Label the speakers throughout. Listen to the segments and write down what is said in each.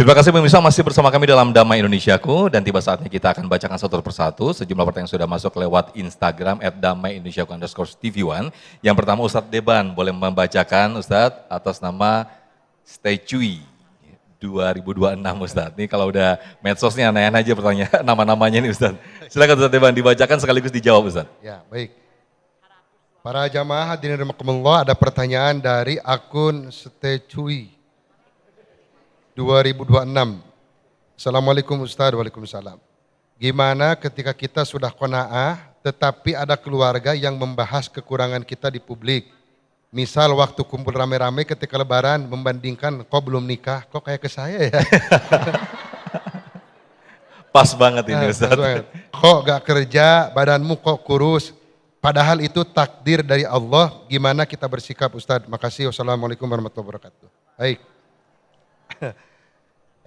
Speaker 1: Terima kasih pemirsa, masih bersama kami dalam Damai Indonesiaku, dan tiba saatnya kita akan bacakan satu persatu sejumlah pertanyaan yang sudah masuk lewat Instagram @damaiindonesiaku_tv1. Yang pertama Ustadz Deban, boleh membacakan Ustadz atas nama Stay Cui 2026 Ustadz. Ini kalau udah medsosnya aneh-aneh aja pertanyaan nama-namanya nih Ustadz. Silakan Ustadz Deban dibacakan sekaligus dijawab Ustadz.
Speaker 2: Ya, baik. Para jamaah hadirin rahimakumullah, ada pertanyaan dari akun Stay Cui 2026. Assalamualaikum Ustaz, waalaikumsalam. Gimana ketika kita sudah qanaah tetapi ada keluarga yang membahas kekurangan kita di publik? Misal waktu kumpul rame-rame ketika lebaran membandingkan kok belum nikah, kok kayak ke saya ya?
Speaker 1: Pas banget ini Ustaz.
Speaker 2: Kok gak kerja, badanmu kok kurus? Padahal itu takdir dari Allah, gimana kita bersikap Ustaz? Makasih, wassalamualaikum warahmatullahi wabarakatuh. Baik.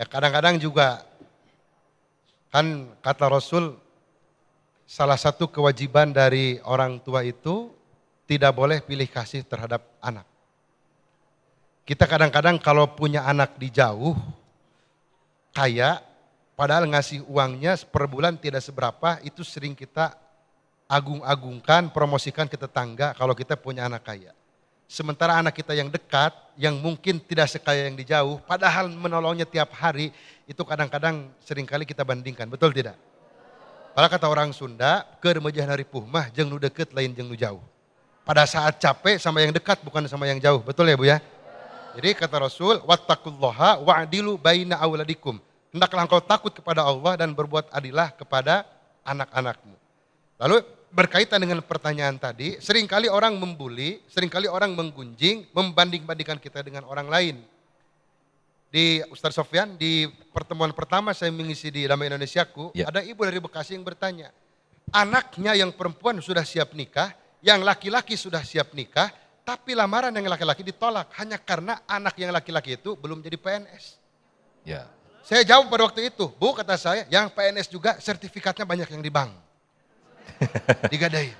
Speaker 2: Ya kadang-kadang juga kan kata Rasul, salah satu kewajiban dari orang tua itu tidak boleh pilih kasih terhadap anak. Kita kadang-kadang kalau punya anak di jauh, kaya, padahal ngasih uangnya per bulan tidak seberapa, itu sering kita agung-agungkan, promosikan ke tetangga kalau kita punya anak kaya. Sementara anak kita yang dekat, yang mungkin tidak sekaya yang di jauh, padahal menolongnya tiap hari, itu kadang-kadang seringkali kita bandingkan, betul tidak? Padahal kata orang Sunda, keur meujeuh ripuh mah jeung nu deket lain jeung nu jauh. Pada saat capek sama yang dekat bukan sama yang jauh, betul ya Bu ya? Jadi kata Rasul, wattaqullaha wa'dilu baina auladikum. Hendaklah engkau takut kepada Allah dan berbuat adilah kepada anak-anakmu. Lalu berkaitan dengan pertanyaan tadi, seringkali orang membuli, seringkali orang menggunjing, membanding-bandingkan kita dengan orang lain. Di Ustaz Sofyan, di pertemuan pertama saya mengisi di Damai Indonesiaku, ada ibu dari Bekasi yang bertanya, anaknya yang perempuan sudah siap nikah, yang laki-laki sudah siap nikah, tapi lamaran yang laki-laki ditolak hanya karena anak yang laki-laki itu belum jadi PNS.
Speaker 1: Ya.
Speaker 2: Saya jawab pada waktu itu, Bu kata saya, yang PNS juga sertifikatnya banyak yang di bank. Digadai.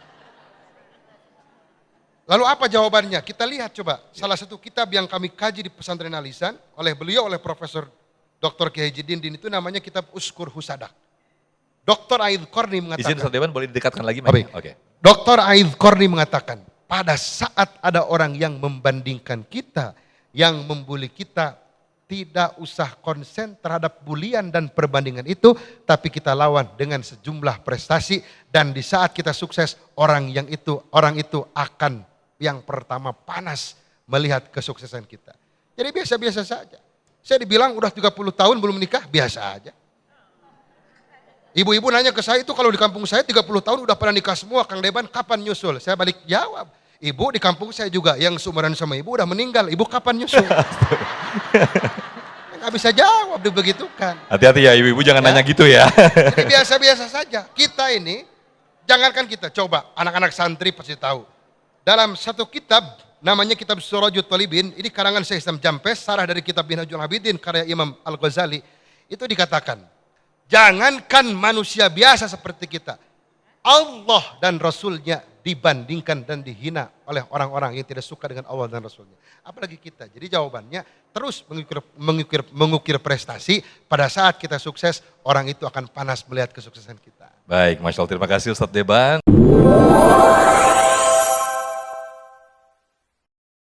Speaker 2: Lalu apa jawabannya? Kita lihat coba. Salah satu kitab yang kami kaji di Pesantren Alisan oleh beliau, oleh Profesor Dr. Kiai Haji Dindin, itu namanya kitab Uskur Husadak. Dr. Aid Korni mengatakan.
Speaker 1: Izin Ustaz Dewan boleh didekatkan lagi?
Speaker 2: Oke. Dr. Aid Korni mengatakan, pada saat ada orang yang membandingkan kita, yang membuli kita, tidak usah konsen terhadap bulian dan perbandingan itu, tapi kita lawan dengan sejumlah prestasi, dan di saat kita sukses, orang itu akan yang pertama panas melihat kesuksesan kita. Jadi biasa-biasa saja. Saya dibilang udah 30 tahun belum nikah, biasa aja. Ibu-ibu nanya ke saya, itu kalau di kampung saya 30 tahun udah pernah nikah semua, Kang Deban kapan nyusul? Saya balik jawab, ibu di kampung saya juga yang seumuran sama ibu udah meninggal, ibu kapan nyusul? Nggak bisa jawab, dibegitukan.
Speaker 1: Hati-hati ya ibu-ibu, jangan nanya gitu ya.
Speaker 2: Jadi biasa-biasa saja. Kita ini, jangankan kita, coba anak-anak santri pasti tahu. Dalam satu kitab, namanya kitab Surajut Talibin, ini karangan Syekh Islam Jampes, sarah dari kitab Minhajul Abidin, karya Imam Al-Ghazali, itu dikatakan, jangankan manusia biasa seperti kita, Allah dan Rasulnya dibandingkan dan dihina oleh orang-orang yang tidak suka dengan Allah dan Rasulnya. Apalagi kita. Jadi jawabannya terus mengukir prestasi. Pada saat kita sukses, orang itu akan panas melihat kesuksesan kita.
Speaker 1: Baik, Masya Allah, terima kasih Ustadz Deban.